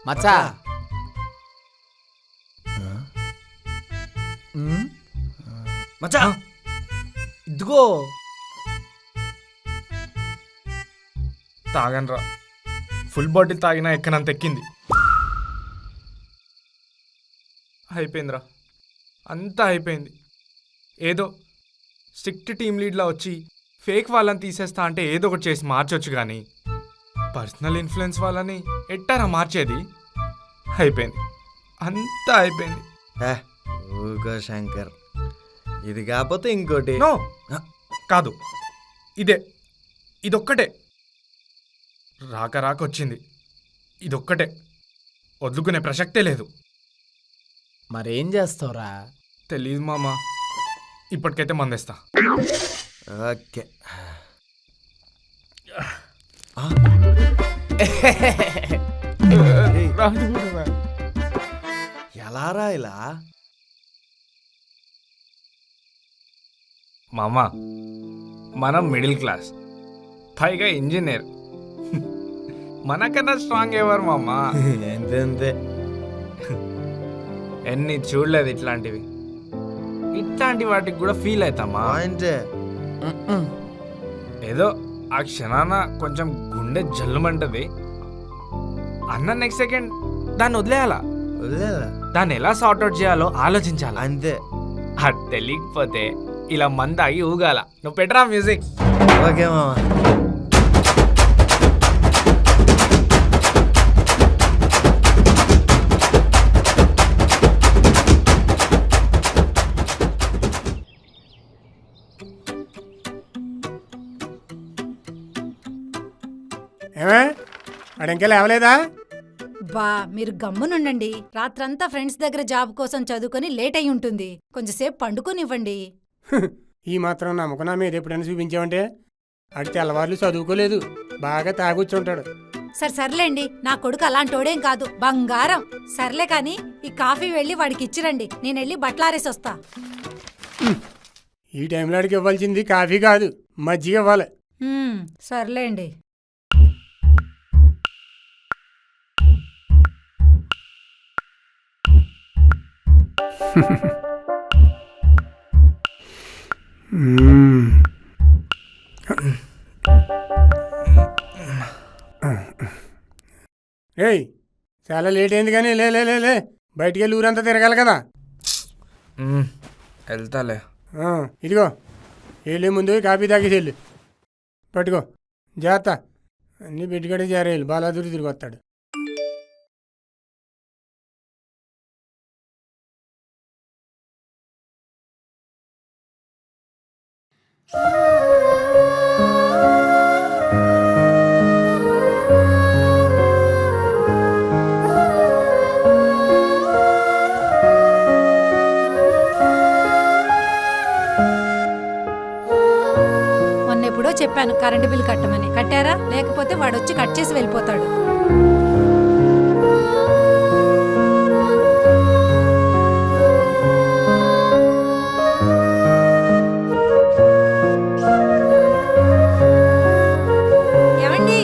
మచ్చా మచ్చా ఇదిగో తాగనరా, full bottle తాగినా ఎక్కనంత ఎక్కింది. అయిపోయిందిరా, అంతా అయిపోయింది. ఏదో స్ట్రిక్ట్ టీమ్ లీడ్లా వచ్చి ఫేక్ వాళ్ళని తీసేస్తా అంటే ఏదో ఒకటి చేసి మార్చొచ్చు, కానీ పర్సనల్ ఇన్ఫ్లుయెన్స్ వాళ్ళని ఎట్టారా మార్చేది? అయిపోయింది, అంతా అయిపోయింది. ఊగో శంకర్, ఇది కాకపోతే ఇంకోటి. నో కాదు, ఇదొక్కటే రాక రాక వచ్చింది. ఇదొక్కటే వదులుకునే ప్రసక్తే లేదు. మరేం చేస్తావురా? తెలీదు మామా, ఇప్పటికైతే మందేస్తా. ఓకే. ఎలా రా ఇలా? మామా మనం మిడిల్ క్లాస్, పైగా ఇంజనీర్. మనకన్నా స్ట్రాంగ్ ఎవరు మామా? అంతే. ఎన్ని చూడలేదు ఇట్లాంటివి. ఇట్లాంటి వాటికి కూడా ఫీల్ అవుతామా? ఏదో ఆ క్షణాన కొంచెం గుండె జల్లుమంటది అన్న, నెక్స్ట్ సెకండ్ దాన్ని వదిలేయాలా, దాన్ని ఎలా సార్ట్అవుట్ చేయాలో ఆలోచించాలా. అంతే. అది తెలియకపోతే ఇలా మందాగి ఊగాల. నువ్వు పెట్టరా మ్యూజిక్. ఓకే మామా. ఏమే అడింకా లేవలేదా? బా మీరు గమ్మునుండండి. రాత్రంతా ఫ్రెండ్స్ దగ్గర జాబ్ కోసం చదువుకొని లేట్ అయి ఉంటుంది. కొంచెంసేపు పండుకోనివ్వండి. ఈ మాత్రం నమ్మకం నా మీద ఎప్పుడైనా చూపించావంటే అడి తెల్లవార్లు చదువుకోలేదు, బాగా తాగొచ్చుంటాడు. సర్లేండి, నా కొడుకు అలాంటోడేం కాదు, బంగారం. సర్లే కాని ఈ కాఫీ వెళ్ళి వాడికి ఇచ్చిరండి, నేనెళ్ళి బట్టలారేసొస్తా. ఈ టైంలో అడిగి ఇవ్వాల్సింది కాఫీ కాదు, మజ్జిగ ఇవ్వాలి. సర్లేండి. ఏయ్ చాలా లేట్ అయింది కానీ లే లే లే లే బయటికి వెళ్ళి ఊరంతా తిరగాలి కదా. వెళ్తాలే. ఇదిగో వెళ్ళే ముందు కాఫీ తాగేసి వెళ్ళు. పట్టుకో జాగ్రత్త, అన్నీ పెట్టుకడే జారేయాలి, బాలాదూరి తిరిగి వస్తాడు. మొన్నెప్పుడో చెప్పాను కరెంటు బిల్ కట్టమని, కట్టారా? లేకపోతే వాడొచ్చి కట్ చేసి వెళ్ళిపోతాడు. ఏమండి?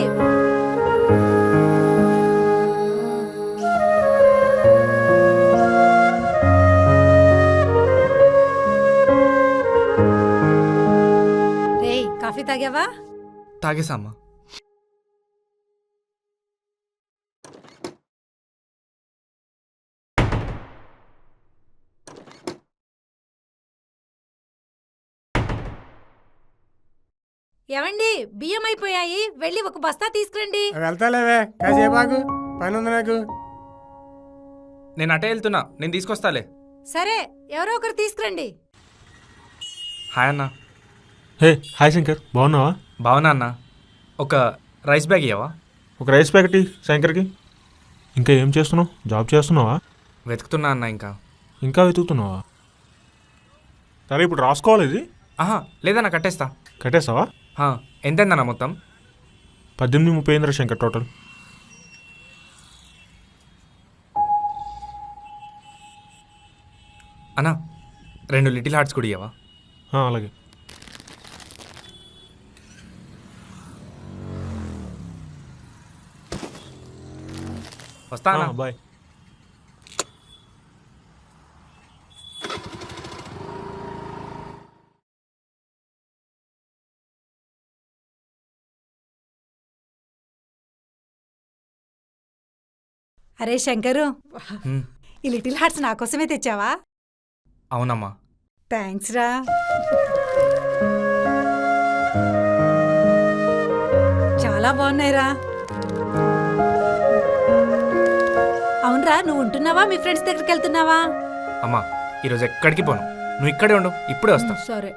రేయ్ కాఫీ తాగావా? తాగేసామ్మా. ఏమండి? బియ్యం అయిపోయాయి, వెళ్ళి ఒక బస్తా తీసుకురండి. వెళ్తాలేవే, కాసేపు ఆగు, పని ఉంది నాకు. నేను అటే వెళ్తున్నా, నేను తీసుకొస్తాలే. సరే, ఎవరో ఒకరు తీసుకురండి. హాయ్ అన్న. హే హాయ్ శంకర్, బాగున్నావా? బావునా అన్న, ఒక రైస్ బ్యాగ్ ఇవ్వవా? ఒక రైస్ ప్యాకెట్ శంకర్కి. ఇంకా ఏం చేస్తున్నావు? జాబ్ చేస్తున్నావా? వెతుకుతున్నా అన్న. ఇంకా వెతుకుతున్నావా? సరే ఇప్పుడు రాసుకోవాలి ఇది. ఆహా లేదన్నా, కట్టేస్తా. కట్టేస్తావా? ఎంతైందన్నా మొత్తం? 18:30 అయిందిరా శంకర్ టోటల్. అన్నా 2 లిటిల్ హార్ట్స్ కూడా ఇవ్వవా? అలాగే. వస్తానా బాయ్. అరే శంకరు, హ్మ్, ఈ లిటిల్ హార్ట్స్ నా కోసమే తెచ్చావా? అవునమ్మా. థ్యాంక్స్ రా. చాలా బాగున్నాయిరా. అవునరా, నువ్వు ఉంటున్నావా మీ ఫ్రెండ్స్ దగ్గరికి వెళ్తున్నావా? అమ్మా ఈరోజు ఎక్కడికి పోను, నువ్వు ఇక్కడే ఉండు, ఇప్పుడే వస్తా. సరే.